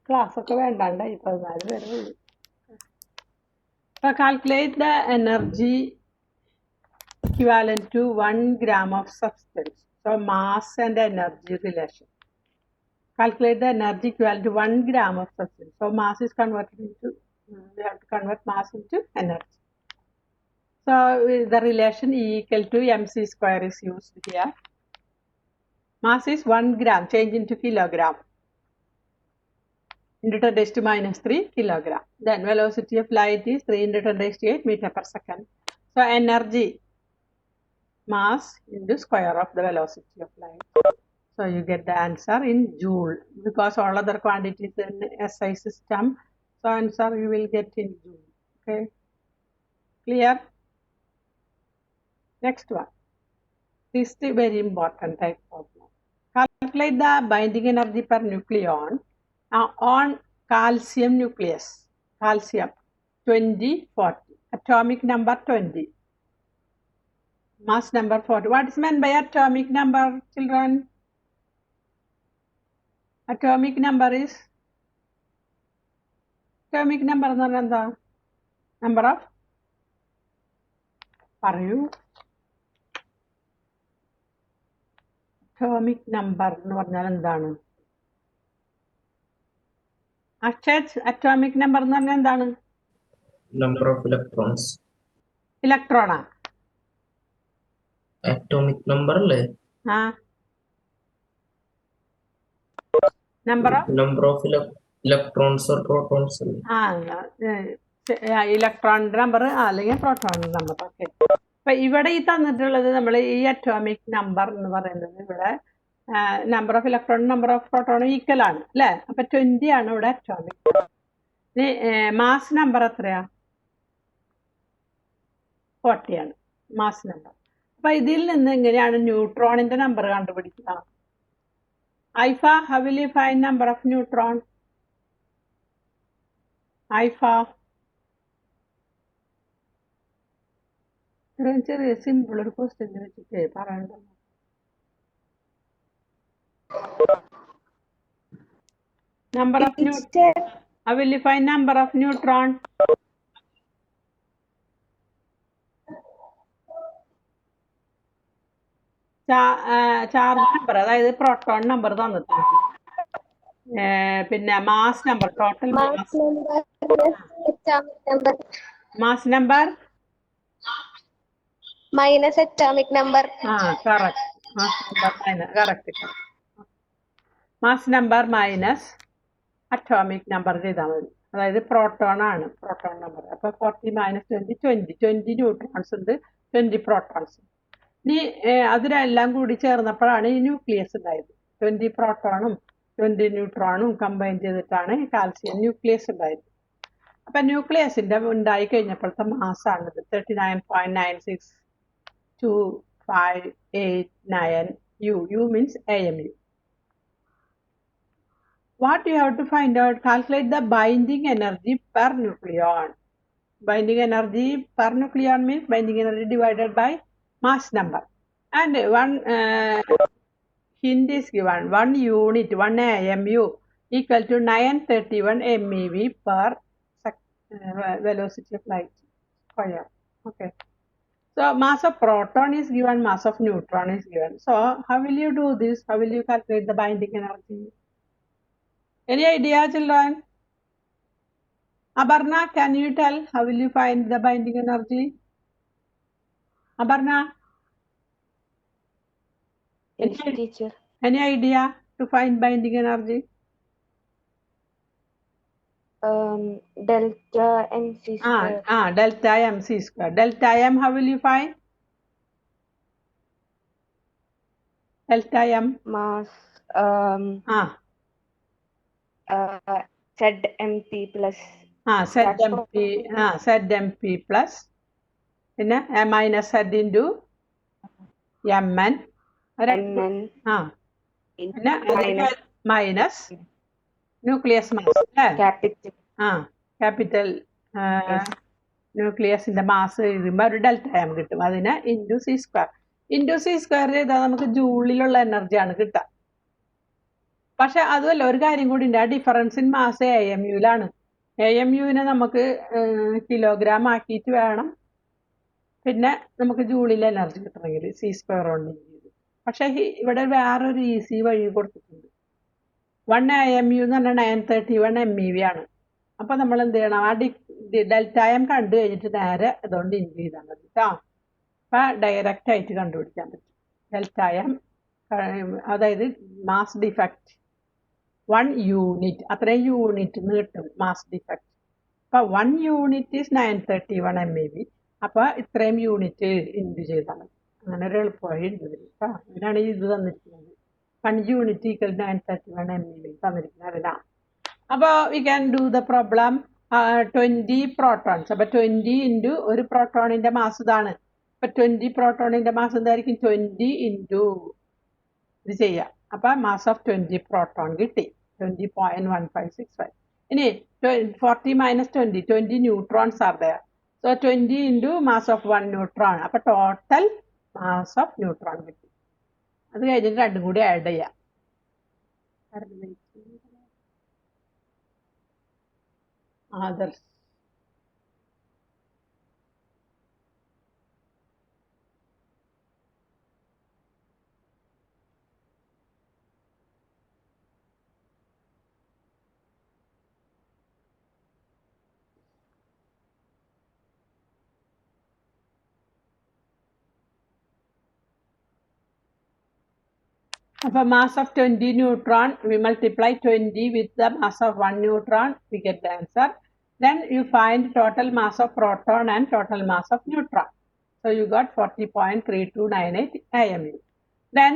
class ഒക്കെ വേണ്ടാണ്ടായി 14 പേരേ ഉള്ളൂ. So calculate the energy equivalent to 1 gram of substance. So mass and energy relation. Calculate the energy equivalent to 1 gram of substance. So mass is converted into, we have to convert mass into energy. So the relation E equal to mc square is used here. Mass is 1 gram, change into kilogram. 10 to the raised to minus 3 kilogram. Then velocity of light is 3 into 10 to the raised to 8 meter per second. So energy, mass into square of the velocity of light. So you get the answer in joule, because all other quantities in SI system. So answer you will get in joule. Okay, clear? Next one. This is a very important type problem. Calculate the binding energy per nucleon on calcium nucleus. Calcium 2040. Atomic number 20. Mass number 40. What is meant by atomic number, children? Atomic number is number of atomic number എന്ന് പറഞ്ഞാൽ എന്താണ്? atomic number എന്ന് പറഞ്ഞാൽ എന്താണ്? Number of electrons. ഇലക്ട്രോണാ? Atomic number അല്ലേ? Number of electrons or protons. ഇലക്ട്രോണിന്റെ number അല്ലെങ്കിൽ പ്രോട്ടോണിന്റെ number. Okay, അപ്പൊ ഇവിടെ ഈ തന്നിട്ടുള്ളത് നമ്മൾ ഈ അറ്റോമിക് നമ്പർ എന്ന് പറയുന്നത് ഇവിടെ number of electron number of proton equal ആണ് അല്ലെ? അപ്പൊ 20 ആണ് ഇവിടെ അറ്റോമിക്. മാസ് നമ്പർ എത്രയാ? 40 ആണ് മാസ് നമ്പർ. അപ്പൊ ഇതിൽ നിന്ന് എങ്ങനെയാണ് ന്യൂട്രോണിന്റെ നമ്പർ കണ്ടുപിടിക്കുക? Alpha, how will you find number of neutron? Alpha. ചെറിയ സിമ്പിൾ ഒരു ക്വസ്റ്റ്യൻ വെച്ചിട്ട് പറയണ്ടോ? Number of neutron. How will you find number of neutron? Charge number, അതായത് പ്രോട്ടോൺ നമ്പർ തന്നിട്ടുണ്ട്. പിന്നെ mass number, total mass number minus atomic number. Correct. Mass number minus atomic number ചെയ്താൽ മതി. അതായത് പ്രോട്ടോൺ ആണ് പ്രോട്ടോൺ നമ്പർ. അപ്പൊ 40 minus 20 neutrons ഉണ്ട്, 20 protons. ഇനി അതിനെല്ലാം കൂടി ചേർന്നപ്പോഴാണ് ഈ ന്യൂക്ലിയസ് ഉണ്ടായത്. 20 പ്രോട്ടോണും 20 ന്യൂട്രോണും കമ്പൈൻ ചെയ്തിട്ടാണ് കാൽസ്യം ന്യൂക്ലിയസ് ഉണ്ടായത്. അപ്പൊ ന്യൂക്ലിയസിന്റെ ഉണ്ടായി കഴിഞ്ഞപ്പോഴത്തെ മാസാണിത് 39.962589 U. U means AMU. What you have to find out? Calculate the binding energy per nucleon. Binding energy per nucleon means binding energy divided by mass number. And one hint is given. 1 unit, 1 AMU equal to 931 MeV per velocity of light square. Okay. So mass of proton is given, mass of neutron is given. So how will you do this? How will you calculate the binding energy? Any idea, children? Aparna, can you tell how will you find the binding energy? Aparna? Yes, teacher. Any idea to find binding energy? Delta mc square. Delta mc square. Delta m, how will you find? Delta m. Mass. ZMP plus. ZMP plus. പിന്നെ minus z into mn. mn. പിന്നെ minus nucleus mass capital ന്യൂക്ലിയസിന്റെ mass എഴുതുമ്പോൾ ഒരു delta M കിട്ടും. അതിന് into C square ചെയ്താൽ നമുക്ക് ജൂളിലുള്ള എനർജിയാണ് കിട്ടുക. പക്ഷെ അതുമല്ല, ഒരു കാര്യം കൂടി ഉണ്ട്. ആ ഡിഫറൻസ് ഇൻ മാസ് AMUലാണ്. AMUവിനെ നമുക്ക് കിലോഗ്രാം ആക്കിയിട്ട് വേണം പിന്നെ നമുക്ക് ജൂളിൽ എനർജി കിട്ടണമെങ്കിൽ C² കൊണ്ട്. പക്ഷെ ഇവിടെ വേറൊരു ഈസി വഴി കൊടുത്തിട്ടുണ്ട്. 1 AMU എന്ന് പറഞ്ഞാൽ 931 MeV ആണ്. അപ്പൊ നമ്മൾ എന്ത് ചെയ്യണം, ആ ഡെൽറ്റ എം കണ്ടു കഴിഞ്ഞിട്ട് നേരെ അതുകൊണ്ട് ഇൻറ്റു ചെയ്താൽ മതി കേട്ടോ. അപ്പൊ ഡയറക്റ്റ് ആയിട്ട് കണ്ടുപിടിക്കാൻ പറ്റും ഡെൽറ്റ എം, അതായത് മാസ് ഡിഫക്റ്റ് 1 യൂണിറ്റ്, അത്രയും യൂണിറ്റ് കിട്ടും മാസ് ഡിഫക്റ്റ്. അപ്പൊ 1 യൂണിറ്റ് ഈസ് 931 MeV. അപ്പൊ ഇത്രയും യൂണിറ്റ് ഇൻറ്റു ചെയ്താൽ മതി. അങ്ങനെ ഒരു എളുപ്പവഴി ഉണ്ട് കേട്ടോ. ഇതിനാണ് ഇത് തന്നിരിക്കുന്നത്. 1 യൂണിറ്റ് ഈക്വൽ 931 MeV തന്നിരിക്കുന്നത് അതിനാ. അപ്പോൾ we can do the problem 20 protons. അപ്പൊ 20 ഇൻറ്റു ഒരു പ്രോട്ടോണിന്റെ മാസ് ഇതാണ്. അപ്പൊ 20 പ്രോട്ടോണിന്റെ മാസ് എന്തായിരിക്കും? 20 ഇൻറ്റു ഇത് ചെയ്യാം. അപ്പൊ മാസ് ഓഫ് 20 പ്രോട്ടോൺ കിട്ടി, 20.1565. ഇനി 40 minus 20 neutrons are there. So 20 into mass of 1 neutron. അപ്പൊ ടോട്ടൽ മാസ് ഓഫ് ന്യൂട്രോൺ കിട്ടി. അത് കഴിഞ്ഞിട്ട് രണ്ടും കൂടി ആഡ് ചെയ്യാം. others. For mass of 20 neutron, we multiply 20 with the mass of 1 neutron, we get the answer. Then you find total mass of proton and total mass of neutron. So you got 40.3298 AMU. Then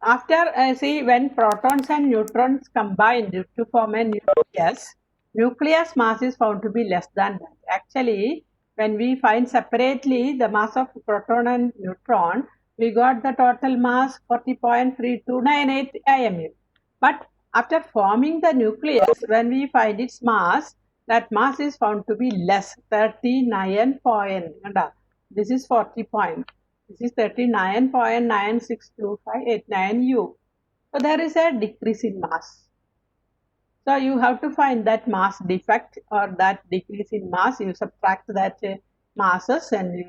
after see, when protons and neutrons combine to form a nucleus mass is found to be less than that. Actually, when we find separately the mass of proton and neutron, we got the total mass 40.3298 AMU. But after forming the nucleus, when we find its mass, that mass is found to be less, 39 point. This is 40 point. This is 39.962589 U. So there is a decrease in mass. So you have to find that mass defect or that decrease in mass. You subtract that masses and you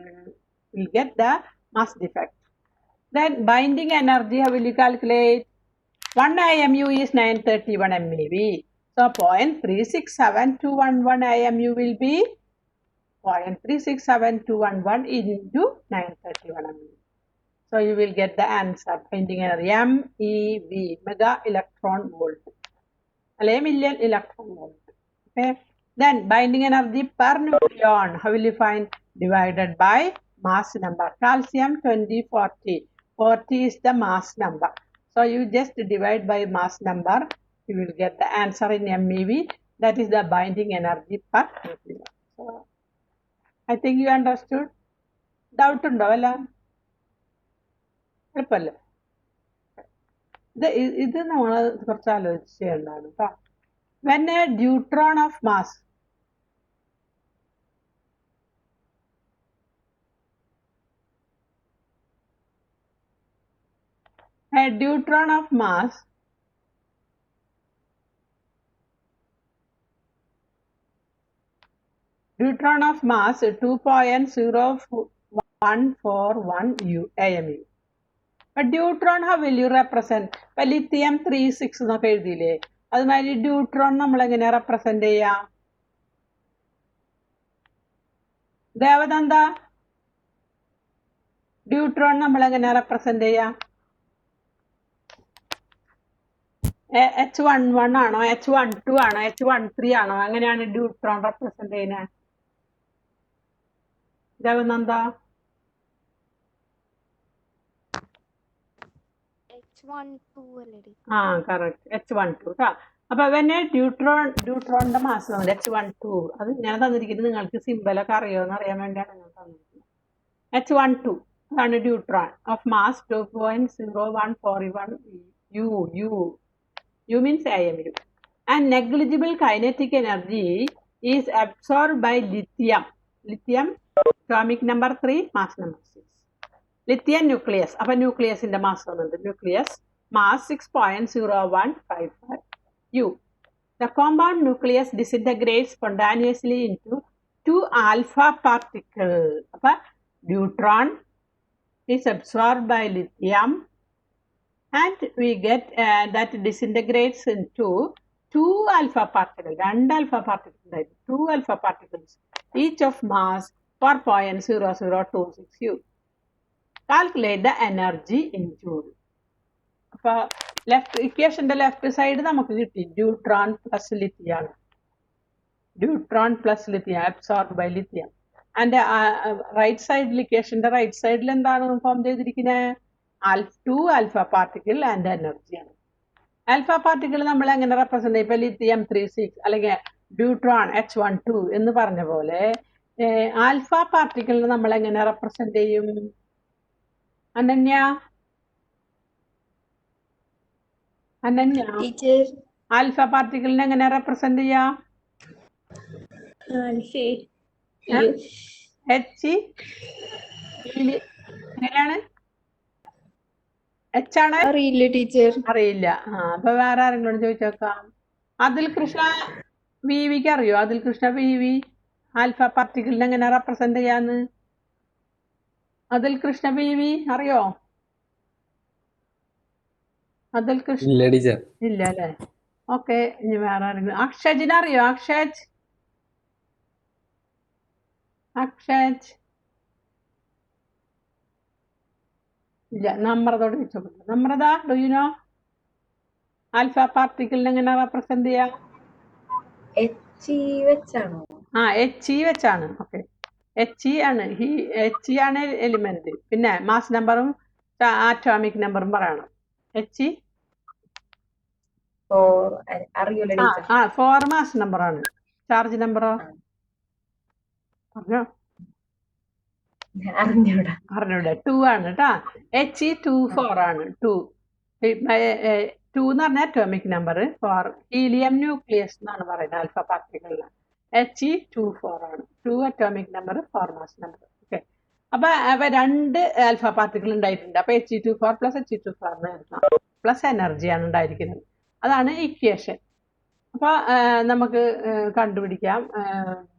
will get the mass defect. Then binding energy, how will you calculate? 1 AMU is 931 MeV. So 0.367211 AMU will be 0.367211 into 931 MeV. So you will get the answer. Binding energy MeV, mega electron volt. Million electron volt. Okay. Then binding energy per nucleon, how will you find? Divided by mass number. Calcium 2040. 40 is the mass number. So you just divide by mass number. You will get the answer in MeV. That is the binding energy per nucleon. So I think you understood. Doubt undo alla? എളുപ്പമല്ലേ? ഇത് നമ്മൾ കുറച്ച് ആലോചിച്ച് ചെയ്യേണ്ടതാണ് കേട്ടോ. When a deuteron of mass deuteron of mass 2.0141 AMU. But deuteron, how will you represent? ഇപ്പൊ lithium 36 എന്നൊക്കെ എഴുതിയില്ലേ, അതുമാതിരി deuteron നമ്മൾ എങ്ങനെ റെപ്രസെന്റ് ചെയ്യാം? ദേവദന്ത, deuteron നമ്മൾ എങ്ങനെ റെപ്രസെന്റ് ചെയ്യാം? H11 ആണോ, H12 ആണോ, H13 ആണോ? അങ്ങനെയാണ് deuteron റെപ്രസെന്റ് ചെയ്യുന്നത്. ദേവനന്ദ? കറക്റ്റ്, H12 കേട്ടോ. അപ്പൊ പിന്നെ ഡ്യൂട്രോണിന്റെ മാസ് H12. അത് ഞാൻ തന്നിരിക്കുന്നത് നിങ്ങൾക്ക് സിമ്പലൊക്കെ അറിയുമെന്ന് അറിയാൻ വേണ്ടിയാണ് ഞാൻ തന്നിരിക്കുന്നത്. H12 അതാണ് deuteron of mass 2.0141 U means AMU. And negligible kinetic energy is absorbed by lithium. Atomic number 3, mass number 6. Lithium nucleus. അപ്പോൾ ന്യൂക്ലിയസിന്റെ മാസ് വന്നിട്ടുണ്ട്. Nucleus mass 6.0155 U. The compound nucleus disintegrates spontaneously into 2 alpha particles. Neutron is absorbed by lithium and we get that disintegrates into 2 alpha particles, 2 alpha particles, 2 alpha particles, each of mass 4.0026 U. Calculate the energy in joule. അപ്പോൾ ഇക്വേഷൻ്റെ left side നമുക്ക് കിട്ടി neutron plus ലിത്തിയാണ്, neutron plus lithium absorb by lithium. And right സൈഡിൽ ഇക്വേഷൻ്റെ right സൈഡിൽ എന്താണ് form ചെയ്തിരിക്കുന്നത്? 2 alpha particle and എനർജിയാണ്. ആൽഫ പാർട്ടിക്കിൾ നമ്മൾ എങ്ങനെ റെപ്രസെന്റ് ചെയ്യും? ഇപ്പൊ ലിത്തിയം 36 അല്ലെങ്കിൽ ന്യൂട്രോൺ H12 എന്ന് പറഞ്ഞ പോലെ ആൽഫ പാർട്ടിക്കിളിനെ നമ്മൾ എങ്ങനെ റെപ്രസെന്റ് ചെയ്യും? അനന്യ ആൽഫ പാർട്ടിക്കിളിനെ എങ്ങനെ റെപ്രസെന്റ് ചെയ്യാം? എങ്ങനെയാണ്? H ആണ്? അറിയില്ല ടീച്ചർ. അറിയില്ല. അപ്പൊ വേറെ ആരെങ്കിലും ചോദിച്ചു നോക്കാം. അതിൽ കൃഷ്ണ വിവിക്ക് അറിയോ? അതിൽ കൃഷ്ണ വിവി ആൽഫ പാർട്ടിക്കിളിനെ എങ്ങനെ റെപ്രസെന്റ് ചെയ്യാന്ന്? അതിൽ കൃഷ്ണ വിവി അറിയോ? അതിൽ കൃഷ്ണ ഇല്ല അല്ലേ? ഓക്കെ, ഇനി വേറെ ആരെങ്കിലും. അക്ഷജിനെ അറിയോ? അക്ഷജ് ഇല്ല. നമ്രതോട് ചോദിച്ചോട്ടെ. Namrata, do you know alpha പാർട്ടിക്കിളിനെ എങ്ങനെ റെപ്രസെന്റ് ചെയ്യാം? HE വെച്ചാണോ? HE വെച്ചാണ്. ഓക്കെ, HE ആണ്. HE ആണ് എലിമെന്റ്. പിന്നെ മാസ് നമ്പറും ആറ്റോമിക് നമ്പറും പറയണം. HE 4 മാസ് നമ്പർ ആണ്. ചാർജ് നമ്പറോ പറഞ്ഞോ? അറിഞ്ഞൂടെ? 2 ആണ് കേട്ടാ. He24 ആണ്. 2 എന്ന് പറഞ്ഞാൽ അറ്റോമിക് നമ്പർ. 4 ഹീലിയം ന്യൂക്ലിയസ് എന്നാണ് പറയുന്നത് ആൽഫ പാർട്ടിക്കിളിന്. He24 ആണ്. 2 atomic number, 4 mass number. Okay, അപ്പൊ 2 ആൽഫ പാർട്ടിക്കിൾ ഉണ്ടായിട്ടുണ്ട്. അപ്പൊ He24 പ്ലസ് He24 പ്ലസ് എനർജിയാണ് ഉണ്ടായിരിക്കുന്നത്. അതാണ് ഇക്വേഷൻ. അപ്പൊ നമുക്ക് കണ്ടുപിടിക്കാം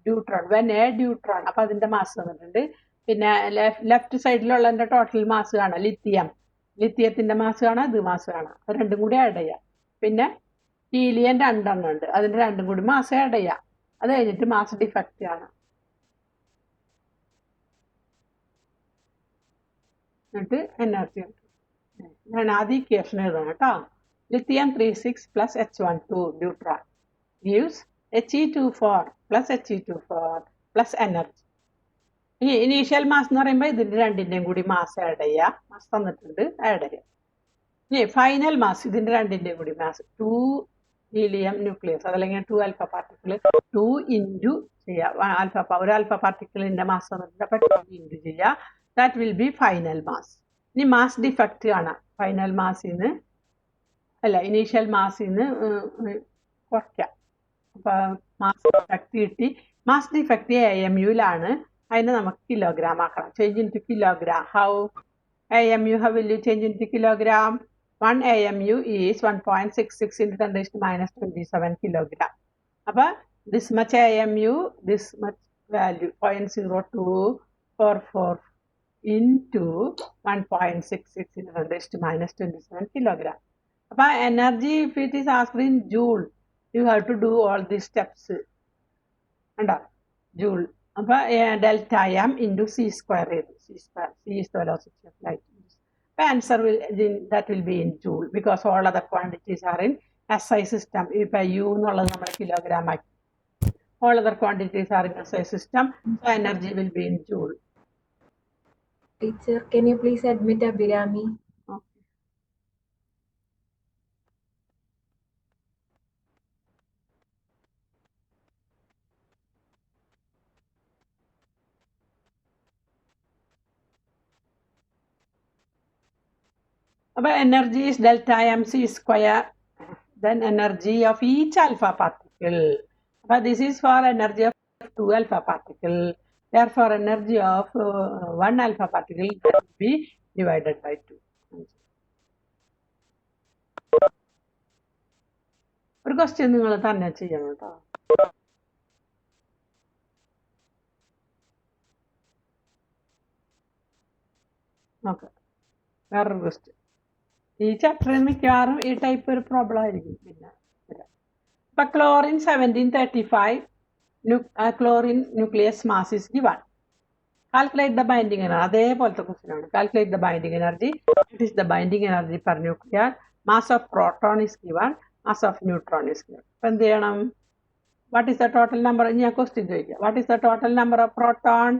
ന്യൂട്രോൺ. വെൻ എ ന്യൂട്രോൺ, അപ്പൊ അതിന്റെ മാസ് തന്നിട്ടുണ്ട്. പിന്നെ ലെഫ്റ്റ് സൈഡിലുള്ളതിന്റെ ടോട്ടൽ മാസ് കാണാം. ലിത്തിയത്തിന്റെ മാസ് കാണാം, ഇത് മാസ് കാണാം. അത് രണ്ടും കൂടി ആഡ് ചെയ്യാം. പിന്നെ ഹീലിയം 2 എണ്ണം ഉണ്ട്, അതിന്റെ രണ്ടും കൂടി മാസ് ആഡ് ചെയ്യാം. അത് കഴിഞ്ഞിട്ട് മാസ് ഡിഫക്റ്റ് ആണ്. എന്നിട്ട് എനർജി ഞാൻ ആദ്യം ഇക്വേഷൻ എഴുതണം കേട്ടോ. Lithium 36 plus H12 neutron gives He24 plus He24 plus energy. ഇനി ഇനീഷ്യൽ മാസ് എന്ന് പറയുമ്പോൾ ഇതിന്റെ രണ്ടിന്റെയും കൂടി മാസ് ആഡ് ചെയ്യാം. മാസ് തന്നിട്ടുണ്ട്, ആഡ് ചെയ്യാം. ഇനി ഫൈനൽ മാസ് ഇതിന്റെ രണ്ടിന്റെയും കൂടി മാസ് 2 ഹീലിയം ന്യൂക്ലിയസ് അതല്ലെങ്കിൽ 2 ആൽഫ പാർട്ടിക്കിൾ 2 ഇൻറ്റു ചെയ്യാം. ഒരു ആൽഫ പാർട്ടിക്കിളിന്റെ മാസ് തന്നിട്ടുണ്ട്. അപ്പൊ 2 ഇൻറ്റു ചെയ്യാം. That will be final mass. ഇനി മാസ് ഡിഫക്റ്റ് കാണാം. ഫൈനൽ മാസിന്ന് അല്ല, ഇനീഷ്യൽ മാസിന്ന് കുറയ്ക്കാം. അപ്പൊ മാസ് ഡിഫക്റ്റ് കിട്ടി. മാസ് ഡിഫക്റ്റ് AMUലാണ്. അതിനെ നമുക്ക് കിലോഗ്രാം ആക്കണം. Change into kilogram. How AMU, how will you change into kilogram? 1 AMU is 1.66 into 10⁻⁻27 kilogram. അപ്പൊ this much AMU, this much value 0.0244 into 1.66 into 10⁻⁻27 kilogram. അപ്പൊ energy if it is asked in joule, you have to do all these steps. ഉണ്ടോ? Joule. അപ്പൊ delta m into C² ചെയ്തു. C is the velocity of light. The answer that will be in joule because all other quantities are in SI system. ഇപ്പൊ U എന്നുള്ളത് നമ്മുടെ kilogram ആക്കി. All other quantities are in SI system, so energy will be in joule. Teacher, can you please admit Abhirami? Energy is delta mc square, then energy of each alpha particle. But this is for energy of 2 alpha particle. Therefore, energy of 1 alpha particle will be divided by 2. ഒരു question നിങ്ങൾ തന്നെ ചെയ്യണം കേട്ടോ. Okay, വേറൊരു question. ഈ ചാപ്റ്ററിൽ മിക്കവാറും ഈ ടൈപ്പ് ഒരു പ്രോബ്ലം ആയിരിക്കും. പിന്നെ ഇപ്പം chlorine 1735 chlorine nucleus mass is given. Calculate the binding energy. അതേപോലത്തെ ക്വസ്റ്റ്യൻ ആണ്. Calculate the binding energy. It is the binding energy per nuclear. Mass of proton is given, mass of neutron is given. അപ്പം എന്ത് ചെയ്യണം? What is the total number? ഞാൻ question ചോദിക്കാം. What is the total number of proton?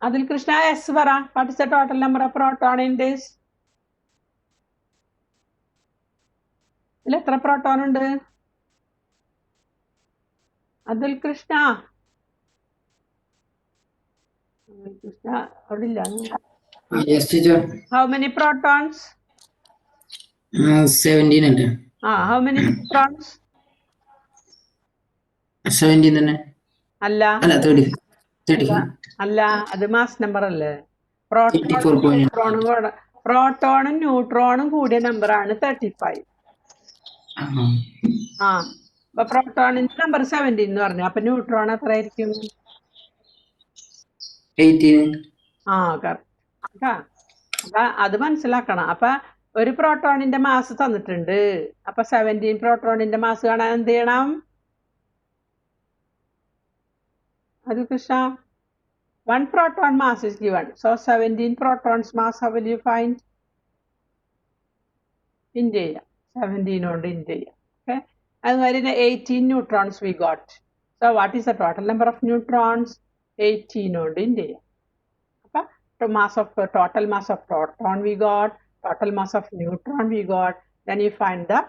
അതിൽ Krishna S പറ. What is the total number of proton in this? ഇതിൽ എത്ര proton ഉണ്ട്? അതിൽ കൃഷ്ണ അവിടെ ഇല്ല. Yes, teacher. How many protons? 17 അല്ലേ? How many neutrons? 17 തന്നെ. അല്ല, അല്ല 30. 30. അല്ല, അത് മാസ് നമ്പർ അല്ലേ? 34. പ്രോട്ടോണും ന്യൂട്രോണും കൂടിയ നമ്പറാണ് 35. അപ്പൊ പ്രോട്ടോണിന്റെ നമ്പർ 17 എന്ന് പറഞ്ഞു. അപ്പൊ ന്യൂട്രോൺ എത്ര ആയിരിക്കും? 18. കറക്റ്റ്. അപ്പൊ അത് മനസ്സിലാക്കണം. അപ്പൊ ഒരു പ്രോട്ടോണിന്റെ മാസ് തന്നിട്ടുണ്ട്. അപ്പൊ 17 പ്രോട്ടോണിന്റെ മാസ് കാണാൻ എന്ത് ചെയ്യണം? അത് Krishna, 1 proton mass is given. So 17 protons mass, how will you find? In India. 17 on India. Okay. And where in 18 neutrons we got. So what is the total number of neutrons? 18 on India. So total mass of proton we got, total mass of neutron we got. Then you find the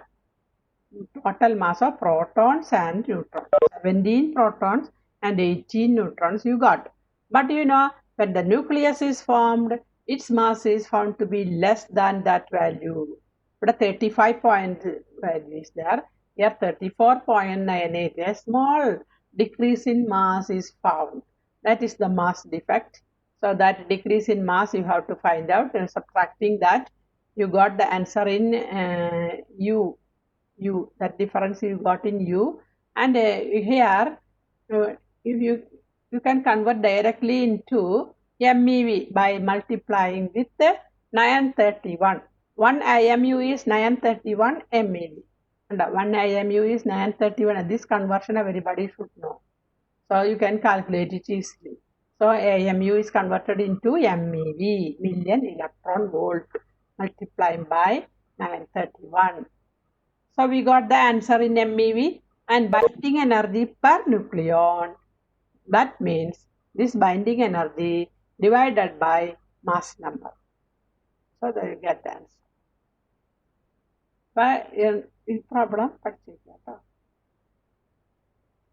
total mass of protons and neutrons. 17 protons and 18 neutrons you got. But you know, when the nucleus is formed, its mass is found to be less than that value. But a 35 point value is there. Here 34.98. A small decrease in mass is found. That is the mass defect. So that decrease in mass you have to find out, and subtracting that you got the answer in U. That difference you got in U. And here if you can convert directly into MeV by multiplying with 931. 1 IMU is 931 MeV. And 1 IMU is 931. And this conversion everybody should know. So you can calculate it easily. So AMU is converted into MeV, million electron volt, multiplying by 931. So we got the answer in MeV and binding energy per nucleon. That means this binding energy divided by mass number. So there you get the answer. But in problem,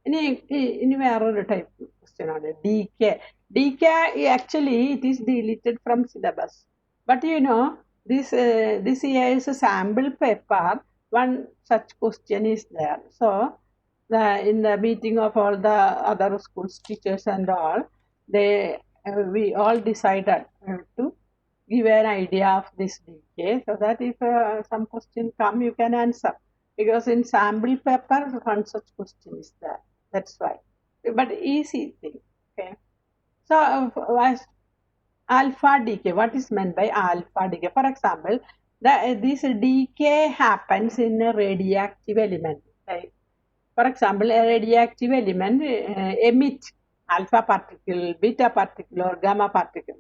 in another type question on DK. DK actually it is deleted from syllabus. But you know, this year is a sample paper. One such question is there. So in the meeting of all the other schools teachers and all, we all decided to give an idea of this DK, so that if some question come, you can answer, because in sample paper one such question is there. That's why. But easy thing. Okay. So alpha decay. What is meant by alpha decay? For example, this decay happens in a radioactive element. Right? For example, a radioactive element emits alpha particle, beta particle, or gamma particle.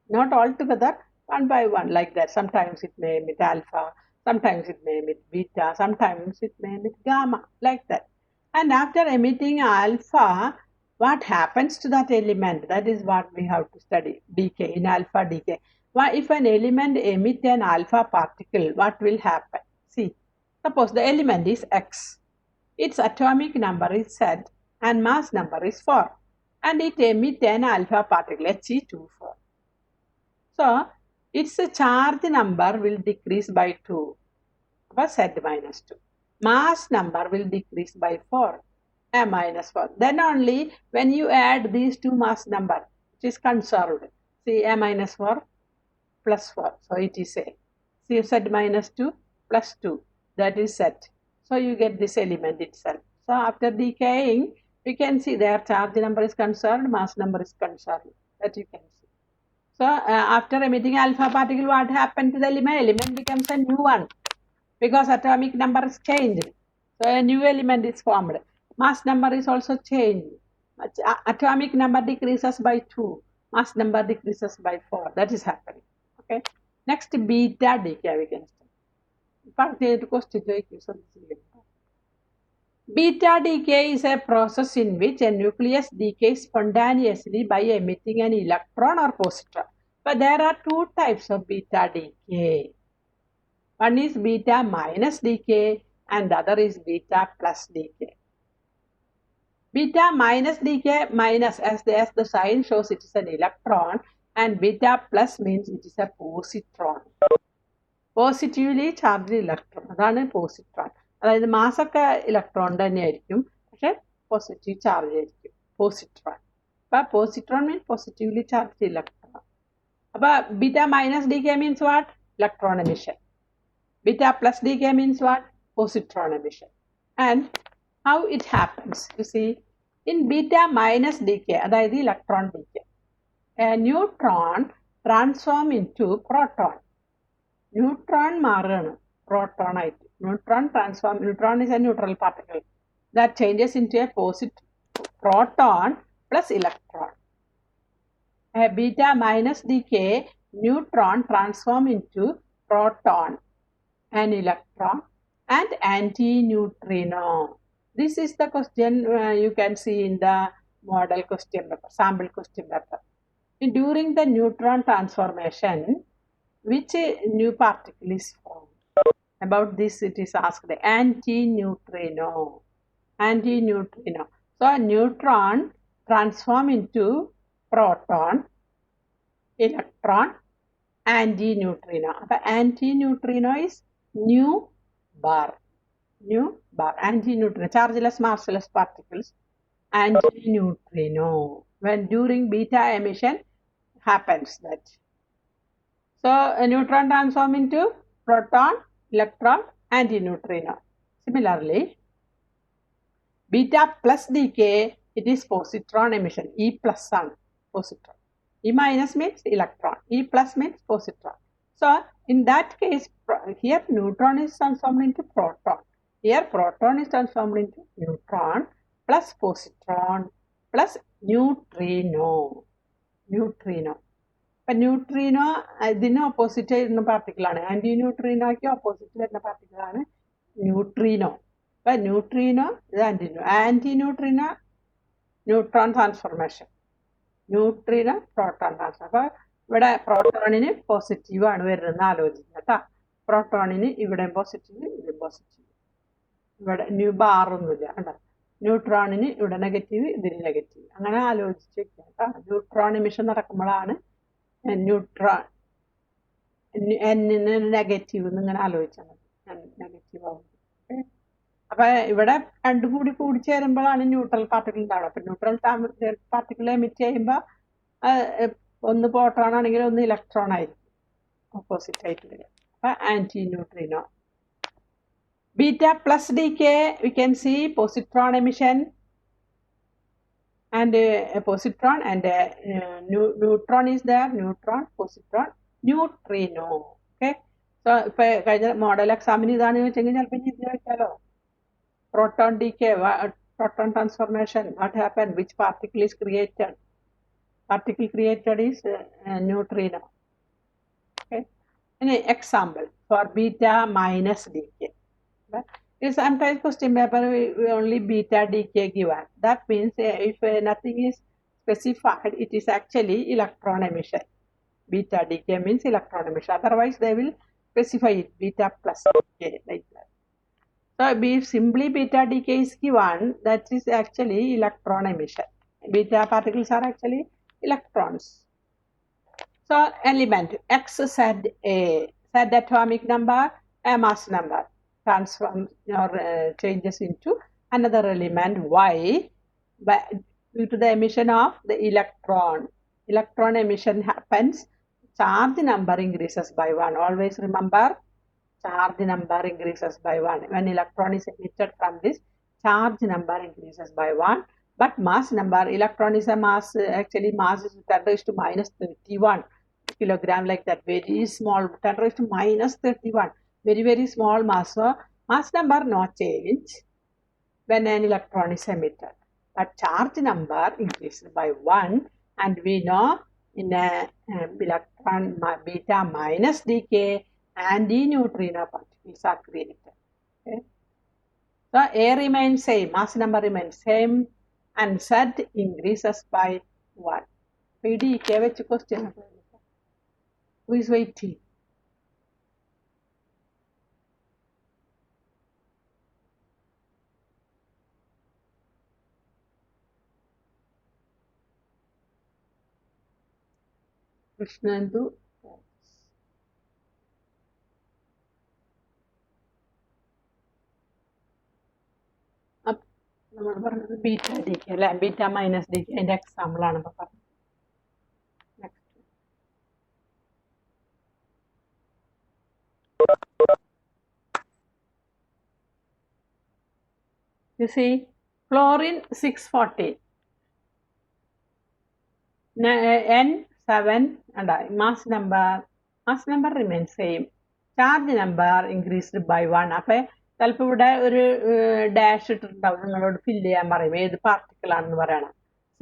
Not all together, one by one, like that. Sometimes it may emit alpha, sometimes it may emit beta, sometimes it may emit gamma, like that. And after emitting alpha, what happens to that element? That is what we have to study, decay, in alpha decay. If an element emits an alpha particle, what will happen? See, suppose the element is X. Its atomic number is Z and mass number is 4. And it emits an alpha particle, He24. So, its charge number will decrease by 2, or Z minus 2. Mass number will decrease by 4, A minus 4. Then only when you add these two mass number, which is conserved. See, A minus 4 plus 4. So it is A. See, Z minus 2 plus 2. that is set. So you get this element itself. So after decaying, you can see their charge number is conserved, mass number is conserved. That you can see. So after emitting alpha particle, what happened to the element? Element becomes a new one because atomic number is changed. So a new element is formed. Mass number is also changed. Atomic number decreases by 2. Mass number decreases by 4. That is happening. Okay. Next, beta decay we can start. Beta decay is a process in which a nucleus decays spontaneously by emitting an electron or positron. But there are two types of beta decay. One is beta minus decay and the other is beta plus decay. Beta minus decay, minus as the sign shows, it is an electron, and beta plus means it is a positron. Positively charged electron. അതാണ് positron. അതായത് മാസൊക്കെ electron തന്നെയായിരിക്കും, പക്ഷെ positive charge ആയിരിക്കും positron. അപ്പൊ positron means positively charge electron. അപ്പൊ beta minus decay means what? Electron emission. Beta plus decay means what? Positron emission. And how it happens? You see, in beta minus decay, that is electron decay, a neutron transform into proton. Neutron marana, proton. Neutron is a neutral particle that changes into a proton plus electron. A beta minus decay, neutron transform into proton, an electron, and antineutrino. This is the question you can see in the model question paper, sample question paper. During the neutron transformation, which new particle is formed? About this it is asked. Antineutrino. Antineutrino. So a neutron transform into proton, electron, antineutrino. The antineutrino is nu bar. Antineutrino, chargeless massless particles, antineutrino. When during beta emission happens that. So a neutron transform into proton, electron, antineutrino. Similarly, beta plus decay, it is positron emission. E plus on positron. E minus means electron. E plus means positron. So in that case, here neutron is transformed into proton. Here proton is transformed into neutron plus positron plus neutrino. But neutrino ഇതിന് opposite വരുന്ന പാർട്ടിക്കിളാണ്. Anti ന്യൂട്രീനോയ്ക്ക് opposite വരുന്ന പാർട്ടിക്കിളാണ് neutrino. അപ്പൊ neutrino ഇത് anti neutrino neutron transformation, neutrino proton transform. അപ്പൊ ഇവിടെ പ്രോട്ടോണിന് പോസിറ്റീവ് ആണ് വരുന്നത് ആലോചിക്കുക കേട്ടോ. പ്രോട്ടോണിന് ഇവിടെ പോസിറ്റീവ്, ഇവിടെ പോസിറ്റീവ്, ഇവിടെ ന്യൂ ബാറൊന്നുമില്ല കേട്ടോ. ന്യൂട്രോണിന് ഇവിടെ നെഗറ്റീവ്, ഇതിന് നെഗറ്റീവ്, അങ്ങനെ ആലോചിച്ച് വെക്കുക കേട്ടോ. ന്യൂട്രോൺ എമിഷൻ നടക്കുമ്പോഴാണ് ന്യൂട്രോൺ എന്നിന് നെഗറ്റീവ് എന്നിങ്ങനെ ആലോചിച്ചാൽ മതി, നെഗറ്റീവ് ആവും. അപ്പൊ ഇവിടെ രണ്ടും കൂടി ചേരുമ്പോഴാണ് ന്യൂട്രൽ പാർട്ടിക്കിൾ ഉണ്ടാവുക. അപ്പൊ ന്യൂട്രൽ പാർട്ടിക്കിൾ എമിറ്റ് ചെയ്യുമ്പോൾ ഒന്ന് പ്രോട്ടോൺ ആണെങ്കിൽ ഒന്ന് ഇലക്ട്രോൺ ആയിരിക്കും ഓപ്പോസിറ്റ് ആയിട്ട് വരിക. അപ്പൊ anti neutrino. Beta plus decay, we can see positron emission and a positron and a neutron is there, neutron, positron, neutrino. Okay, so model examine idanu chengil chalappo idu vekkalo. Proton decay, proton transformation, what happened, which particle is created? Particle created is neutrino. Okay, an example for beta minus decay. In sometimes question paper we only beta decay given. That means if nothing is specified, it is actually electron emission. Beta decay means electron emission. Otherwise they will specify it beta plus decay like that. So if simply beta decay is given, that is actually electron emission. Beta particles are actually electrons. So element X Z atomic number, a mass number, transforms or changes into another element Y due to the emission of the electron. Electron emission happens, charge number increases by 1. Always remember, charge number increases by 1. When electron is emitted from this, charge number increases by 1. But mass number, electron is a mass, actually mass is 10 raised to minus 31 kilogram, like that, very small, 10 raised to minus 31, very, very small mass. So mass number no change when an electron is emitted. But charge number increases by 1, and we know in a electron beta minus decay, anti-neutrino particles are created. Okay? So A remains same, mass number remains same, and Z increases by 1. PDK which question? Who is waiting? Krishnendu. നമ്മൾ പറഞ്ഞത് beta D K അല്ലെ, beta minus D K അതിന്റെ example ആണ് ഇപ്പൊ പറഞ്ഞത്. Next you see fluorine 640 N7 and mass number remains same, charge number increased by 1. അപ്പോൾ ചിലപ്പോൾ ഇവിടെ ഒരു ഡാഷ് ഇട്ടിട്ടുണ്ടാവും, നിങ്ങളോട് ഫില്ല് ചെയ്യാൻ പറയും ഏത് പാർട്ടിക്കിൾ ആണെന്ന് പറയണം.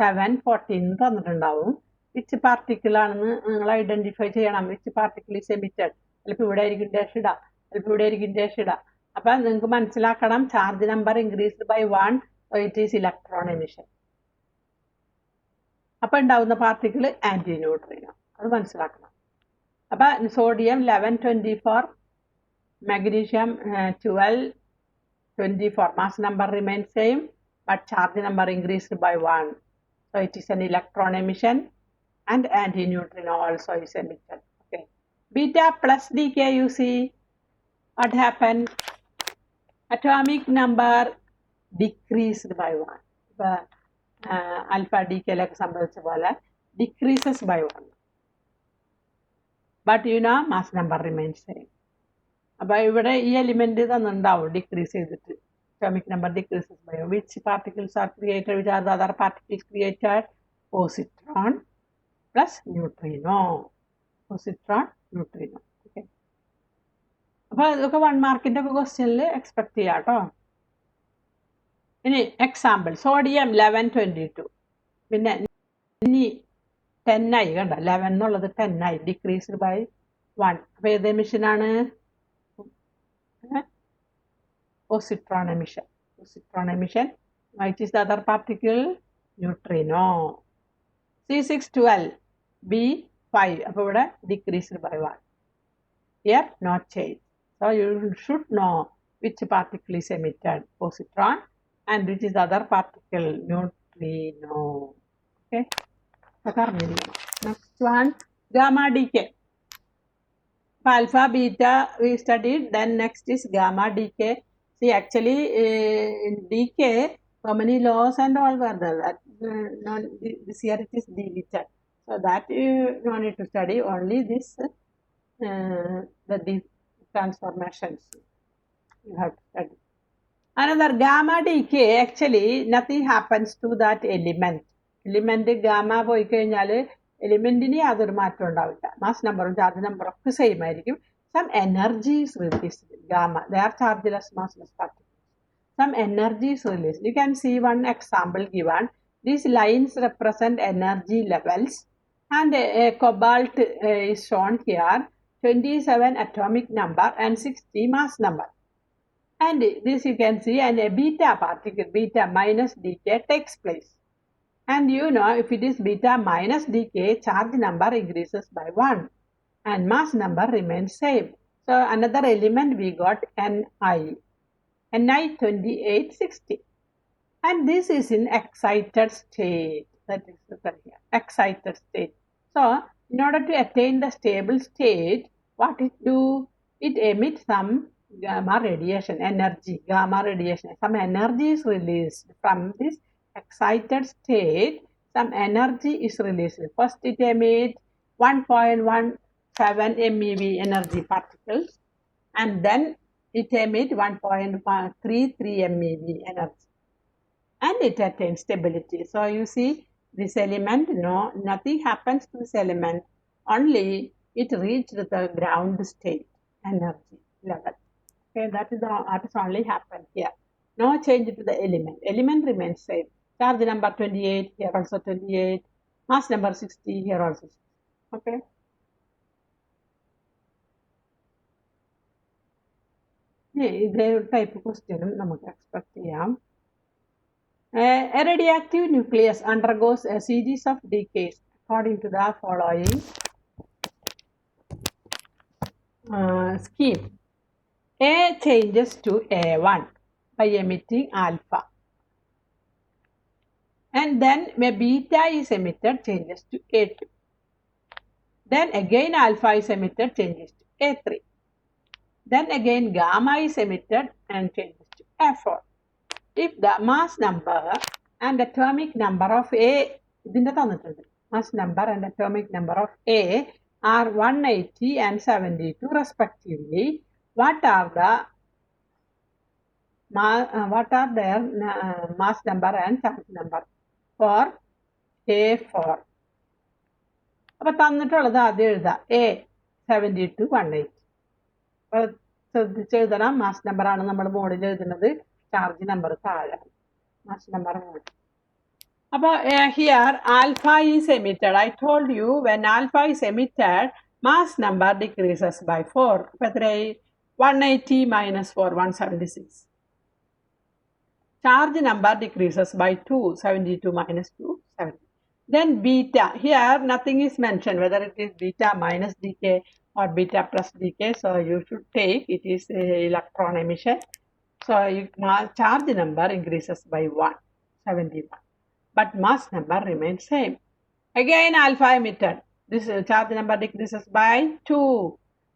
714 തന്നിട്ടുണ്ടാവും. വിച്ച് പാർട്ടിക്കിൾ ആണെന്ന് നിങ്ങൾ ഐഡന്റിഫൈ ചെയ്യണം. Which particle is emitted. ചിലപ്പോൾ ഇവിടെ ആയിരിക്കും ഡാഷ് ഇടാം, ചിലപ്പോൾ ഇവിടെ ആയിരിക്കും ഡാഷ് ഇടാം. അപ്പൊ നിങ്ങൾക്ക് മനസ്സിലാക്കണം, charge number increased by 1, so it is electron emission. അപ്പൊ ഉണ്ടാവുന്ന പാർട്ടിക്കിൾ ആന്റി ന്യൂട്രിനോ, അത് മനസ്സിലാക്കണം. അപ്പൊ sodium 1124, magnesium 1224, mass number remains same, but charge number increased by 1, so it is an electron emission, and anti-neutrino also is emitted. Okay, beta plus decay, you see what happened? Atomic number decreased by 1. Alpha decay like സംഭവിച്ച പോലെ decreases by 1, but you know mass number remains same. അപ്പോൾ ഇവിടെ ഈ element തന്നിട്ടുണ്ടാവും decrease ചെയ്തിട്ട്, atomic number decreases by 1. Which particles are created? Which are the other particles created? Positron plus neutrino. Positron, neutrino. Okay. അപ്പോൾ ഇതൊക്കെ 1 മാർക്കിന്റെ ഒക്കെ ക്വസ്റ്റ്യനിൽ expect ചെയ്യാം കേട്ടോ. ഇനി എക്സാമ്പിൾ സോഡിയം 1122, പിന്നെ ഇനി 10 ആയി കണ്ട, 11 എന്നുള്ളത് 10 ആയി, ഡിക്രീസ്ഡ് ബൈ 1. അപ്പോൾ ഏത് എമിഷനാണ്? positron emission. Positron emission. Which is the other particle? Neutrino. C612 B5. അപ്പോൾ ഇവിടെ decreased by 1. Here not change. So you should know which particle is emitted, positron, and which is the other particle, neutrino. Okay. Next one, gamma decay. Alpha, beta we studied, then next is gamma decay. See, actually in decay, so many laws and all were there. That, this year it is deleted. So that you don't need to study, only this the transformations you have to study. Another gamma decay, actually nothing happens to that element. Element gamma പോയി കഴിഞ്ഞാൽ എലിമെന്റിന് യാതൊരു മാറ്റം ഉണ്ടാവില്ല. Mass നമ്പറും charge നമ്പറും ഒക്കെ same ആയിരിക്കും. Some energy is released. Gamma, they are chargeless massless particles. Some energy is released. You can see one example given. These lines represent energy levels, and a cobalt is shown here, 27 atomic number and 60 mass number. And this you can see, and a beta particle, beta minus decay takes place. And you know, if it is beta minus decay, charge number increases by 1 and mass number remains same. So another element we got Ni 2860, and this is in excited state. That is written here, excited state. So in order to attain the stable state, what it do? It emits some gamma radiation, energy, gamma radiation. Some energy is released from this excited state. Some energy is released. First it emits 1.17 MeV energy particles, and then it emits 1.33 MeV energy, and it attains stability. So you see this element, no, nothing happens to this element, only it reached the ground state energy level. Okay, that is only happened here. No change to the element. Element remains same. Charge number 28, here also 28. Mass number 60, here also 60. Okay. ഇതേ type ക്വസ്റ്റ്യനും നമുക്ക് expect ചെയ്യാം. A radioactive nucleus undergoes a series of decays according to the following scheme. A changes to A1 by emitting alpha, and then when beta is emitted, changes to A2. Then again alpha is emitted, changes to A3. Then again gamma is emitted and changes to A4. If the mass number and atomic number of A, mass number and atomic number of A are 180 and 72 respectively, what are their mass number and charge number for A4? അപ്പോൾ തന്നിട്ടുള്ളത് ആദ്യം എഴുതാം. A 72 180. അപ്പോൾ ശ്രദ്ധിച്ചെഴുതണം. Mass number ആണ് നമ്മൾ മോഡിൽ എഴുതുന്നത്, charge number താഴെ, മാസ് നമ്പർ മോഡ്. അപ്പോൾ here alpha is emitted. I told you when alpha is emitted mass number decreases by 4. അപ്പോൾ എത്രയായി? 180 minus 4 176. Charge number decreases by 2. 72 minus 2 70. Then beta, here nothing is mentioned whether it is beta minus decay or beta plus decay, so you should take it is electron emission, so charge number increases by 1 71, but mass number remains same. Again alpha emitted, this charge number decreases by 2,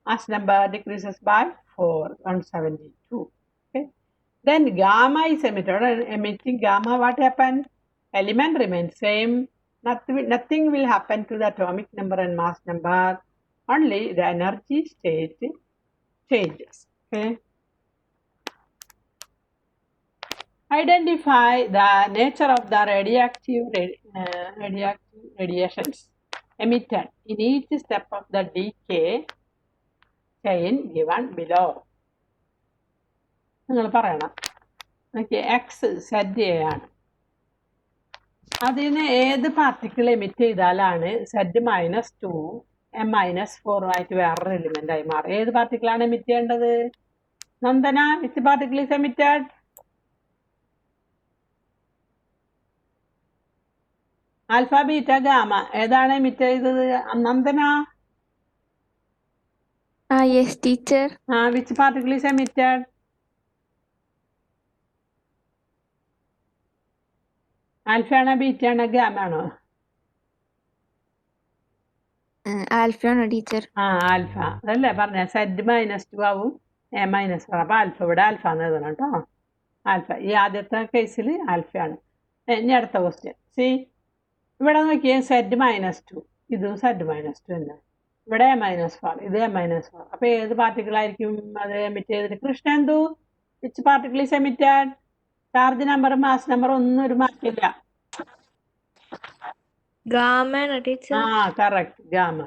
mass number decreases by 4 172. Okay, then gamma is emitted, and emitting gamma, what happened? Element remains same, nothing will happen to the atomic number and mass number, only the energy state changes. Okay, identify the nature of the radioactive radiations emitted in each step of the decay chain given below. നിങ്ങൾ പറയണം. Okay, X Z A ആണ്. അതിന് ഏത് particle emit ചെയ്താലാണ് Z -2 M-4 ആയിട്ട് വേറൊരു element ആയി മാറും? ഏത് പാർട്ടിക്കിളാണ് എമിറ്റ് ചെയ്യേണ്ടത്? Nandana, which particle is emitted? Alpha beta gamma ഏതാണ് എമിറ്റ് ചെയ്തത്? Nandana? Yes, teacher. Which particle is emitted? Alpha ആണോ ബീറ്റ ആണോ ഗാമ ആണോ? Alpha no teacher. ആൽഫ അതല്ലേ പറഞ്ഞ. സെഡ് -2 ആവും, A-4. അപ്പൊ ആൽഫ, ഇവിടെ ആൽഫ എന്ന് എഴുതണം കേട്ടോ. ആൽഫ ഈ ആദ്യത്തെ കേസിൽ ആൽഫയാണ്. ഇനി അടുത്ത ക്വസ്റ്റ്യൻ. സി, ഇവിടെ നോക്കിയേ, സെഡ് -2, ഇതും സെഡ് -2 തന്നെ. ഇവിടെ A-4, ഇത് A-4. അപ്പൊ ഏത് പാർട്ടിക്കിളായിരിക്കും അത് എമിറ്റ് ചെയ്തിട്ട്? Krishnendu, which particle is emitted? Charge number mass number ഒന്നും ഒരു മാറ്റില്ല. Gamma no teacher. Correct, gamma.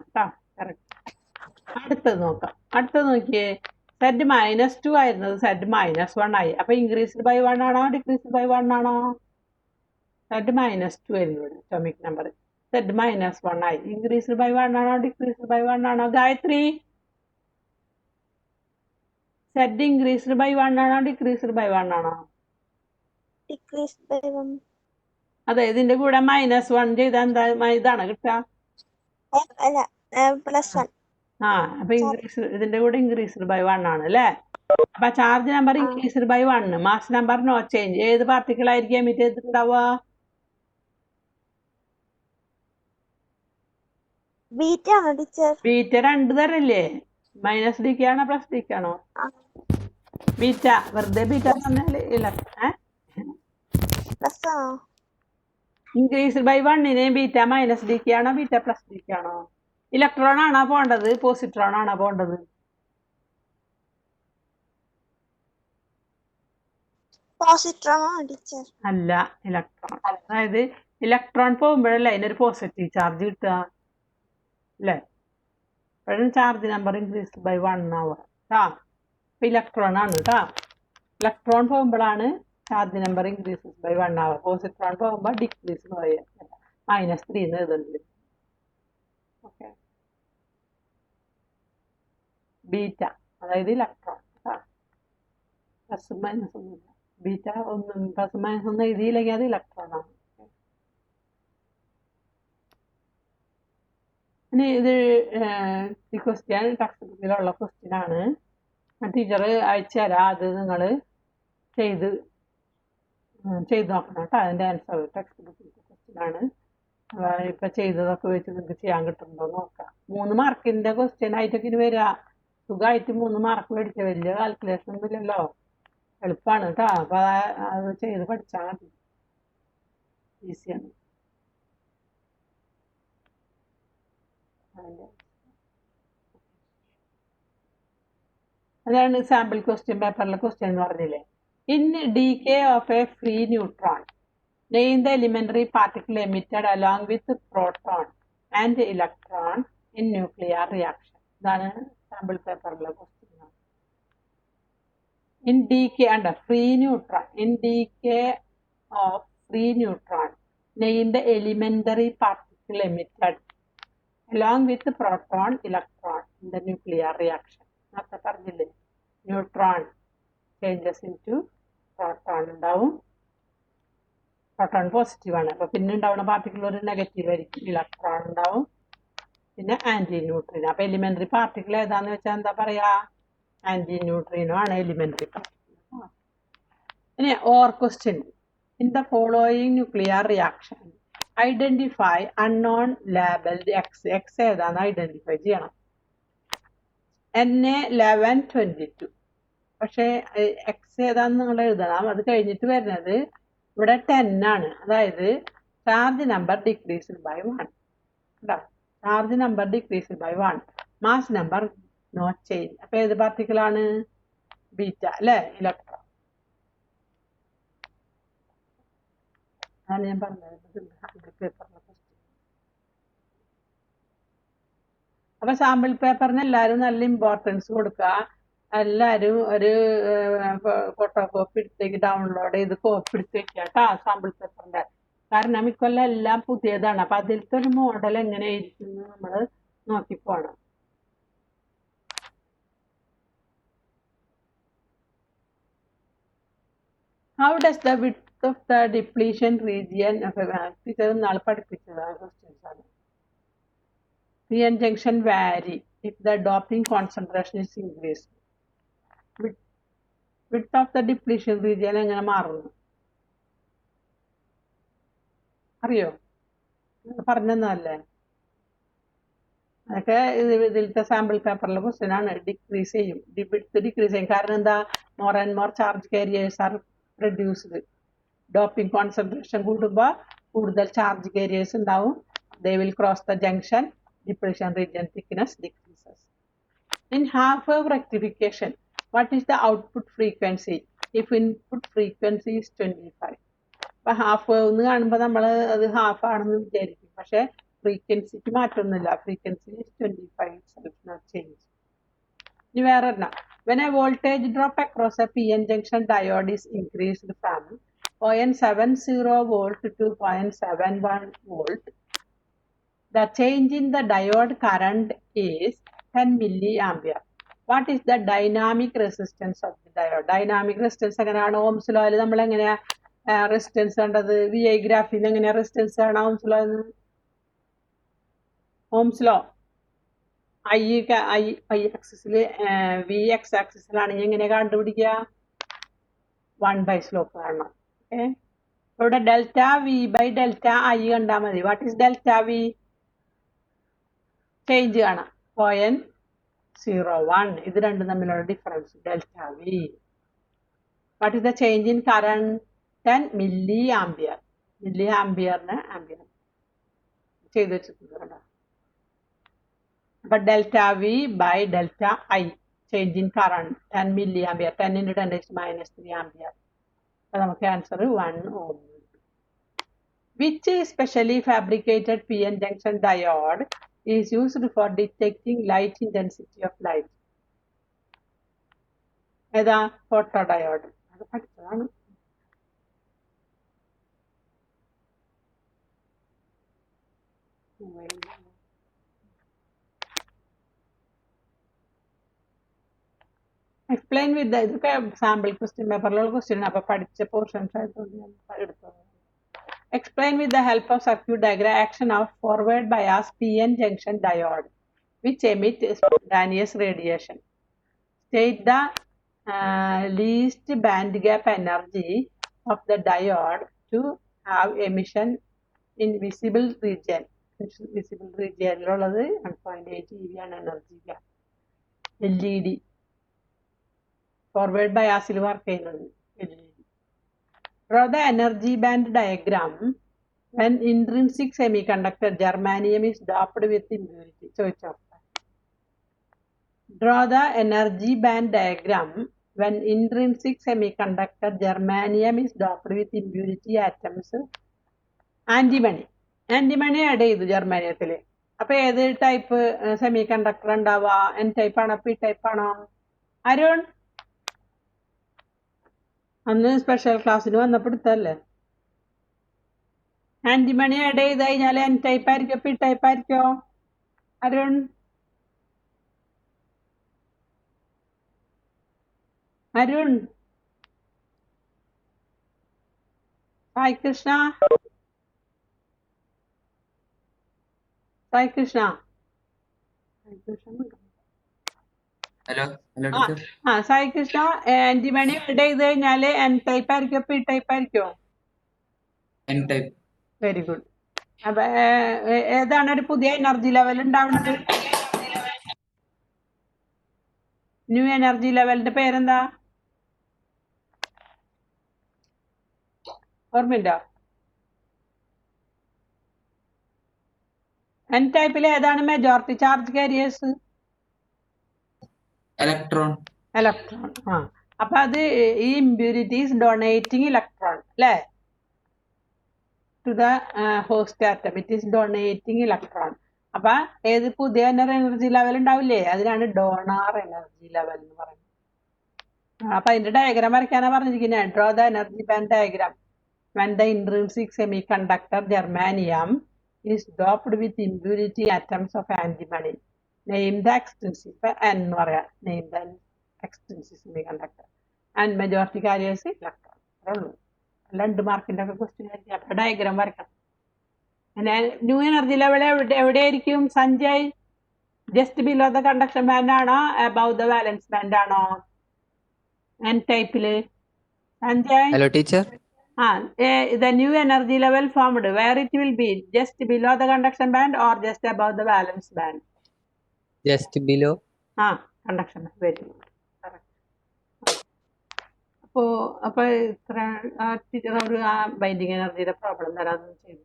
Correct. അടുത്തത് നോക്കാം. അടുത്തത് നോക്കിയേ, സെഡ് -2 ആയിരുന്നത് സെഡ് -1 ആയി. അപ്പൊ ഇൻക്രീസ്ഡ് ബൈ 1 ആണോ ഡിക്രീസ്ഡ് ബൈ 1 ആണോ? സെഡ് -2 ആയിരുന്നു ഇവിടെ അറ്റോമിക് നമ്പർ, സെഡ് -1 ആയി. ഇൻക്രീസ്ഡ് ബൈ 1 ആണോ ഡിക്രീസ്ഡ് ബൈ 1 ആണോ? ഗായത്രി, സെഡ് ഇൻക്രീസ്ഡ് ബൈ 1 ആണോ ഡിക്രീസ്ഡ് ബൈ 1 ആണോ? Decreased by 1. അതെ, ഇതിന്റെ കൂടെ -1 ചെയ്താൽ എന്താ ഇതാണ് കിട്ടുക? +1. അപ്പൊ ഇൻക്രീസ്, ഇതിന്റെ കൂടെ ഇൻക്രീസ്ഡ് ബൈ 1 ആണ് അല്ലേ? അപ്പൊ charge number increased by 1, mass number no change. ഏത് പാർട്ടിക്കിൾ ആയിരിക്കും എമിറ്റ് ചെയ്തിട്ടുണ്ടാവുക? ബീറ്റ ആണോ ടീച്ചർ? ബീറ്റ 2 തരല്ലേ? -d ആണോ +d ആണോ? ബീറ്റ, വെറുതെ ബീറ്റ പറഞ്ഞാല് ഇല്ല. ഇൻക്രീസ്ഡ് ബൈ 1ന് ബീറ്റ -d ആണോ ബീറ്റ +d ആണോ? ഇലക്ട്രോൺ ആണോ പോണ്ടത്, പോസിട്രോൺ ആണോ പോണ്ടത്? പോസിട്രോൺ ആണ് ടീച്ചർ. അല്ല, ഇലക്ട്രോൺ. അതായത് ഇലക്ട്രോൺ പോകുമ്പോഴല്ലേ അതിനൊരു പോസിറ്റീവ് ചാർജ് കിട്ടുക അല്ലേ? അപ്പോഴും ചാർജ് നമ്പർ ഇൻക്രീസ് ബൈ 1 ആവുക കേട്ടാ. ഇപ്പം ഇലക്ട്രോൺ ആണ് കേട്ടാ. ഇലക്ട്രോൺ പോകുമ്പോഴാണ് ചാർജ് നമ്പർ ഇൻക്രീസസ് ബൈ 1 ആവുക. പോസിട്രോൺ പോകുമ്പോൾ ഡിക്രീസ് ബൈ -3 എന്ന് എഴുതുന്നുണ്ട്. ഓക്കെ, ബീറ്റ അതായത് ഇലക്ട്രോൺ കേട്ടാ. പ്ലസ് മൈനസ് ഒന്നുമില്ല. ബീറ്റ ഒന്നും പ്ലസ് മൈനസ് ഒന്നും എഴുതിയില്ലെങ്കിൽ അത് ഇലക്ട്രോൺ ആണ്. ഇനി ഇത് ഈ ക്വസ്റ്റ്യൻ ടെക്സ്റ്റ് ബുക്കിലുള്ള ക്വസ്റ്റ്യൻ ആണ്. ടീച്ചർ അയച്ചു തരാം, അത് നിങ്ങൾ ചെയ്ത് നോക്കണം കേട്ടോ. അതിൻ്റെ ആൻസർ ടെക്സ്റ്റ് ബുക്കിലത്തെ ക്വസ്റ്റ്യൻ ആണ്. ഇപ്പം ചെയ്തതൊക്കെ വെച്ച് നിങ്ങൾക്ക് ചെയ്യാൻ കിട്ടുന്നുണ്ടോ നോക്കാം. 3 മാർക്കിൻ്റെ ക്വസ്റ്റ്യൻ ആയിട്ടൊക്കെ ഇനി വരിക. സുഖമായിട്ട് 3 മാർക്ക് മേടിച്ച വലിയ കാൽക്കുലേഷൻ ഒന്നും ഇല്ലല്ലോ, എളുപ്പമാണ് കേട്ടോ. അപ്പം അത് ചെയ്ത് പഠിച്ചാൽ മതി, ഈസിയാണ്. അതാണ് സാമ്പിൾ ക്വസ്റ്റ്യൻ പേപ്പറിലെ ക്വസ്റ്റ്യൻ എന്ന് പറഞ്ഞില്ലേ. In decay of a free neutron name the elementary particle emitted along with proton and electron in nuclear reaction. ഇതാണ് സാമ്പിൾ പേപ്പറിലെ ക്വസ്റ്റ്യൻ. ഇൻ ഡീകേ അണ്ട free neutron, in decay of free neutron name the elementary particle emitted along with proton electron in the nuclear reaction. നേരത്തെ പറഞ്ഞില്ലേ, neutron changes in to proton ഉണ്ടാവും. Proton positive ആണ്, അപ്പോൾ പിന്നെ ഉണ്ടാവുന്ന particle ഒരു negative ആയിരിക്കും. ഇലക്ട്രോൺ ഉണ്ടാവും, പിന്നെ ആന്റി ന്യൂട്രീനോ. അപ്പോൾ എലിമെന്ററി പാർട്ടിക്കിൾ ഏതാന്ന് വെച്ചാൽ എന്താ പറയാ, ആന്റി ന്യൂട്രീനോ ആണ് എലിമെന്ററി പാർട്ടിക്കിൾ. ഇനി or question, in the following nuclear reaction identify unknown labelled X. X ഏതാന്ന് ഐഡന്റിഫൈ ചെയ്യണം. Na1122. പക്ഷേ എക്സ് ഏതാന്ന് നിങ്ങൾ എഴുതണം. അത് കഴിഞ്ഞിട്ട് വരുന്നത് ഇവിടെ 10 ആണ്. അതായത് charge number decrease by 1. Charge number decrease by 1, mass number not change. അപ്പൊ ഏത് പാർട്ടിക്കിളാണ്? ബീറ്റ അല്ലേ, ഇലക്ട്രോൺ. അതാണ് ഞാൻ പറഞ്ഞത്. അപ്പൊ സാമ്പിൾ പേപ്പറിന് എല്ലാവരും നല്ല ഇമ്പോർട്ടൻസ് കൊടുക്കുക. എല്ലാവരും ഒരു ഫോട്ടോ കോപ്പി എടുത്തേക്ക് ഡൗൺലോഡ് ചെയ്ത് കോപ്പി എടുത്ത് വെക്കുക കേട്ടോ സാമ്പിൾ പേപ്പറിന്റെ. കാരണം ഇക്കൊല്ലം എല്ലാം പുതിയതാണ്. അപ്പൊ അതിലത്തെ ഒരു മോഡൽ എങ്ങനെയായിരിക്കും എന്ന് നമ്മൾ നോക്കിപ്പോണം. How does the width of the depletion region teacher നാളെ പഠിപ്പിച്ചതാണ് ക്വസ്റ്റ്യൻസ് ആണ്. PN junction vary if the doping concentration is increased. Width of the depletion region എങ്ങനെ മാറുന്നു അറിയോ? പറഞ്ഞതല്ലേ, അതൊക്കെ ഇതിലത്തെ സാമ്പിൾ പേപ്പറിലെ ക്വസ്റ്റ്യൻ ആണ്. ഡിക്രീസ് ചെയ്യും, വിഡ്ത്ത് ഡിക്രീസ് ചെയ്യും. കാരണം എന്താ, more and more charge careers are produced. Doping concentration കൂടുമ്പോൾ കൂടുതൽ ചാർജ് കാരിയേഴ്സ് ഉണ്ടാവും. They will cross the junction, depletion region thickness decreases. In half-wave rectification, what is the output frequency if input frequency is 25? അപ്പോൾ half wave എന്ന് കാണുമ്പോൾ നമ്മൾ അത് half ആണെന്ന് വിചാരിക്കും. പക്ഷേ ഫ്രീക്വൻസിക്ക് മാറ്റമൊന്നുമില്ല. Frequency 25 itself not change. ഇനി വേറെ എണ്ണം, when a voltage drop across a PN junction diode is increased from 0.70 volt to 0.71 volt, the change in the diode current is 10 milliampere. What is the dynamic resistance of the diode? Dynamic resistance എങ്ങനെയാണ്? Ohm's ലോയിൽ നമ്മൾ എങ്ങനെയാ resistance കണ്ടത്? VI ഗ്രാഫിൽ എങ്ങനെയാ resistance ആണ് Ohm's law Ohm's? ഓംസ് I ഐ ആക്സിസിൽ വി എക്സ് ആക്സിസിലാണെങ്കിൽ എങ്ങനെയാ കണ്ടുപിടിക്കുക? 1 സ്ലോപ്പ് കാണണം. ഓക്കെ, ഇവിടെ delta V by delta I കണ്ടാൽ മതി. What is delta V? Change കാണാം, 0.01. ഇത് രണ്ടും തമ്മിലുള്ള difference delta V. What is the change in current? 10 milliampere. മില്ലിയാംപിയറിന് ആംപിയർ ചെയ്ത് വെച്ചിട്ടുണ്ട്. അപ്പൊ ഡെൽറ്റ V by delta I change in current 10 milliampere. 10 × 10⁻³ ampere. അപ്പോൾ നമുക്ക് answer 1 ohm. Which specially fabricated PN junction diode is used for detecting light intensity of light? ഏതാ? Photo diode. അത് പഠിച്ചതാണ്. എക്സ്പ്ലെയിൻ വിത്ത് ഇതൊക്കെ സാമ്പിൾ ക്വസ്റ്റ്യൻ പേപ്പറിലുള്ള ക്വസ്റ്റ്യൻ ആണ്. അപ്പോൾ പഠിച്ച portions ആയതുകൊണ്ട് ഞാൻ എടുത്തത്. Explain with the help of circuit diagram action of forward bias PN junction diode which emit spontaneous radiation. State the least band gap energy of the diode to have emission in visible region. Visible region 1.8 eV ആണ് energy gap. LED forward bias ൽ work ചെയ്യുന്നത് LED. Draw the energy band diagram when intrinsic semiconductor germanium is doped with impurity. Draw the energy band diagram when intrinsic semiconductor germanium is doped with impurity atoms. Antimony. Antimony add ചെയ്തു ജർമാനിയത്തിൽ. അപ്പോൾ ഏത് type semi conductor ഉണ്ടാവുക? N type ആണോ P type ആണോ? അരുൺ അന്ന് special ക്ലാസ്സിന് വന്നപ്പോൾ എടുത്തല്ലേ? Antimony add ചെയ്ത് കഴിഞ്ഞാൽ എൻ ടൈപ്പ് ആയിരിക്കോ പി ടൈപ്പ് ആയിരിക്കോ? അരുൺ അരുൺ സായി കൃഷ്ണ സായി കൃഷ്ണ ഹലോ ഹലോ ആ ടീച്ചർ. ആ സായി കൃഷ്ണ ആന്റിമണി ആഡ് ചെയ്ത് കഴിഞ്ഞാൽ എൻ ടൈപ്പ് ആയിരിക്കോ പി ടൈപ്പ് ആയിരിക്കോ? N type. Very good. അപ്പൊ ഏതാണ് ഒരു പുതിയ എനർജി ലെവൽ ഉണ്ടാവുന്നത്? ന്യൂ എനർജി ലെവലിന്റെ പേരെന്താ? ഓർമ്മയുണ്ടോ? എൻ ടൈപ്പിൽ ഏതാണ് majority charge carriers? Electron. Electron. ആ അപ്പൊ അത് ഈ ഇമ്പ്യൂരിറ്റീസ് ഡൊണേറ്റിംഗ് ഇലക്ട്രോൺ അല്ലേ? To the host atom it is donating electron. അപ്പൊ ഏത് പുതിയ എനർജി ലെവൽ ഉണ്ടാവില്ലേ, അതിനാണ് ഡോണർ എനർജി ലെവൽ എന്ന് പറയുന്നത്. അപ്പൊ അതിന്റെ ഡയഗ്രാം വരയ്ക്കാനാ പറഞ്ഞിരിക്കുന്നത്. Draw the energy band diagram when the intrinsic semiconductor germanium is doped with impurity atoms of antimony. Name the extrinsic n എന്ന് പറയാം. Name the extrinsic semiconductor and majority carriers electron. അത്രേ ഉള്ളൂ. 2 മാർക്കിന്റെ ഒക്കെ ക്വസ്റ്റ്യൻ ആയിരിക്കും. അപ്പൊ diagram വരയ്ക്കണം. പിന്നെ ന്യൂ എനർജി ലെവൽ എവിടെയായിരിക്കും Sanjay? Just below the conduction band ആണോ അബവ് ദ വാലൻസ് ബാൻഡ് ആണോ എൻ ടൈപ്പില്? Sanjay. Hello, teacher. The new energy level formed, where it will be just below the conduction band or just above the valence band? Just below. Conduction band. Very good. Correct. അപ്പോൾ ഇത്ര teacher ഒരു ആ binding എനർജിയുടെ problem തരാമെന്ന് ചെയ്തു.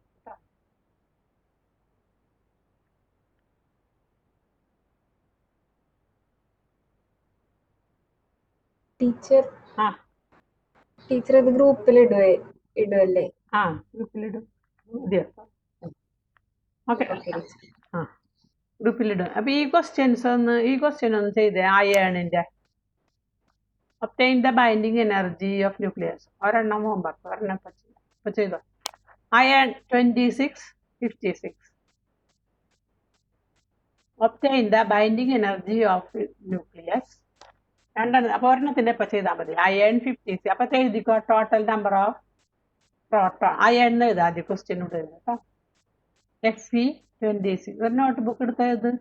Teacher teacher ഇത് ഗ്രൂപ്പിൽ ഇടുവല്ലേ? ഗ്രൂപ്പിലിടും. Okay ഗ്രൂപ്പിലിടും. അപ്പൊ ഈ ക്വസ്റ്റ്യൻ ഒന്ന് ചെയ്തേ. അയേണിന്റെ obtain the binding energy of nucleus. ഒരെണ്ണം ഹോംവർക്ക്, ഒരെണ്ണം ഇപ്പൊ ചെയ്തോ. Iron 2656. obtain the binding energy of nucleus. രണ്ടെണ്ണം. അപ്പൊ ഒരെണ്ണത്തിന്റെ ഇപ്പൊ ചെയ്താൽ മതി. അയൺ 56. അപ്പൊ എഴുതിക്കോ total number of proton. Iron എഴുതാ ആദ്യം ക്വസ്റ്റ്യൻ ഇവിടെ കേട്ടോ. Fe 26. ഒരു നോട്ട് ബുക്ക് എടുത്തത്